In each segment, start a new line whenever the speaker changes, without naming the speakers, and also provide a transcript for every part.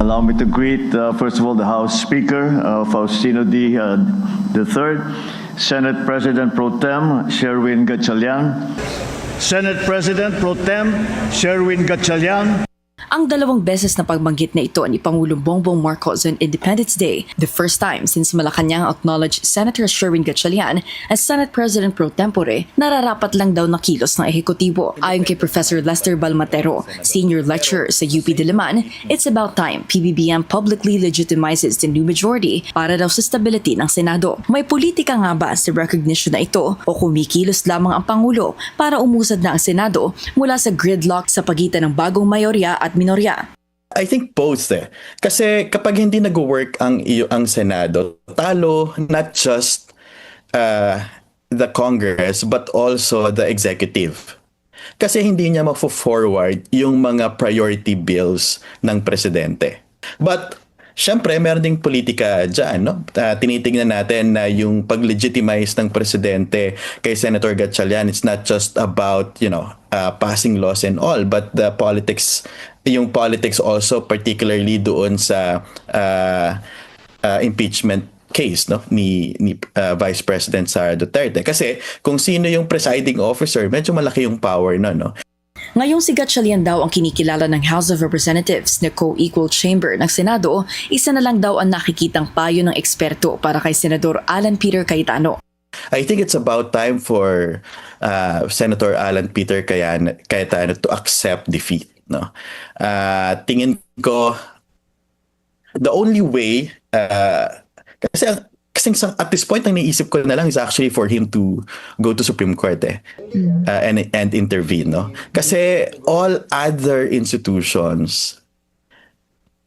Allow me to greet, first of all, the House Speaker, Faustino D. III, Senate President Pro Tem, Sherwin Gatchalian, Senate President Pro Tem, Sherwin Gatchalian.
Ang 2 beses na pagbanggit na ito ni Pangulong Bongbong Marcos on Independence Day, the first time since Malacanang acknowledged Senator Sherwin Gatchalian as Senate President Pro Tempore, nararapat lang daw na kilos ng ehekutibo. Ayon kay Professor Lester Balmatero, senior lecturer sa UP Diliman, it's about time PBBM publicly legitimizes the new majority para daw sa stability ng Senado. May politika nga ba sa recognition na ito o kumikilos lamang ang Pangulo para umusad na ang Senado mula sa gridlock sa pagitan ng bagong mayorya at minorya?
I think both Kasi kapag hindi nag-work ang Senado, talo not just the Congress but also the executive. Kasi hindi niya ma-forward yung mga priority bills ng presidente. But syempre, meron ding politika dyan, no? Tinitingnan natin na yung pag-legitimize ng presidente kay Senator Gatchalian, it's not just about, passing laws and all, but yung politics also, particularly doon sa impeachment case, no, ni Vice President Sara Duterte. Kasi kung sino yung presiding officer, medyo malaki yung power na, no?
Ngayong si Gatchalian daw ang kinikilala ng House of Representatives na co-equal chamber ng Senado, isa na lang daw ang nakikitang payo ng eksperto para kay Senador Alan Peter Cayetano.
I think it's about time for Senator Alan Peter Cayetano to accept defeat. No? Tingin ko, the only way, kasi at this point, ang naisip ko na lang is actually for him to go to Supreme Court and intervene. No? Kasi all other institutions,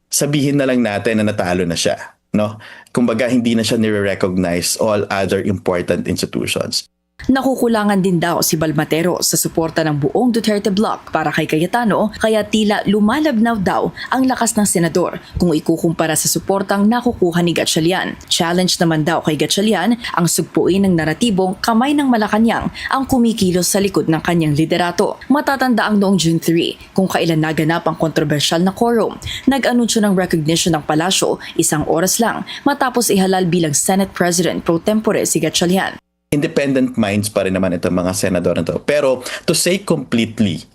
sabihin na lang natin na natalo na siya. No? Kumbaga, hindi na siya nire-recognize all other important institutions.
Nakukulangan din daw si Balmatero sa suporta ng buong Duterte bloc para kay Cayetano, kaya tila lumalabnaw daw ang lakas ng senador kung ikukumpara sa suportang nakukuha ni Gatchalian. Challenge naman daw kay Gatchalian ang sugpuin ng naratibong kamay ng Malacanang ang kumikilos sa likod ng kanyang liderato. Matatanda ang noong June 3 kung kailan naganap ang kontrobersyal na quorum. Nag-anunsyo ng recognition ng palasyo 1 oras lang matapos ihalal bilang Senate President Pro Tempore si Gatchalian.
Independent minds pa rin naman itong mga senador na to. Pero to say completely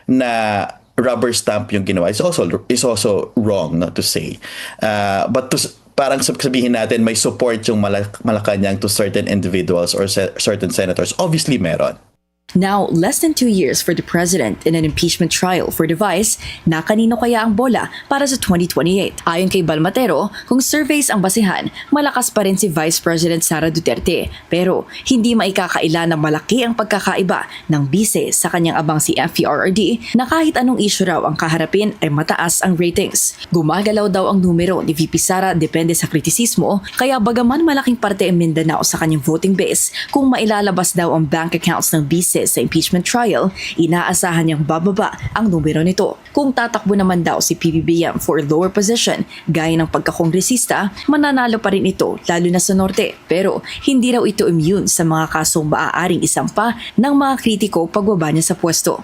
na rubber stamp yung ginawa is also wrong, not to say. But parang sabihin natin may support yung Malacanang to certain individuals or certain senators. Obviously meron.
Now, less than 2 years for the president in an impeachment trial for the vice, na kanino kaya ang bola para sa 2028? Ayon kay Balmatero, kung surveys ang basihan, malakas pa rin si Vice President Sara Duterte. Pero hindi maikakaila na malaki ang pagkakaiba ng bise sa kanyang abang si FPRRD na kahit anong issue raw ang kaharapin ay mataas ang ratings. Gumagalaw daw ang numero ni VP Sara depende sa kritisismo, kaya bagaman malaking parte ang Mindanao sa kanyang voting base, kung mailalabas daw ang bank accounts ng bise sa impeachment trial, inaasahan niyang bababa ang numero nito. Kung tatakbo naman daw si PBBM for a lower position, gaya ng pagkakongresista, mananalo pa rin ito lalo na sa norte. Pero hindi raw ito immune sa mga kasong maaaring isampa ng mga kritiko pagbaba niya sa pwesto.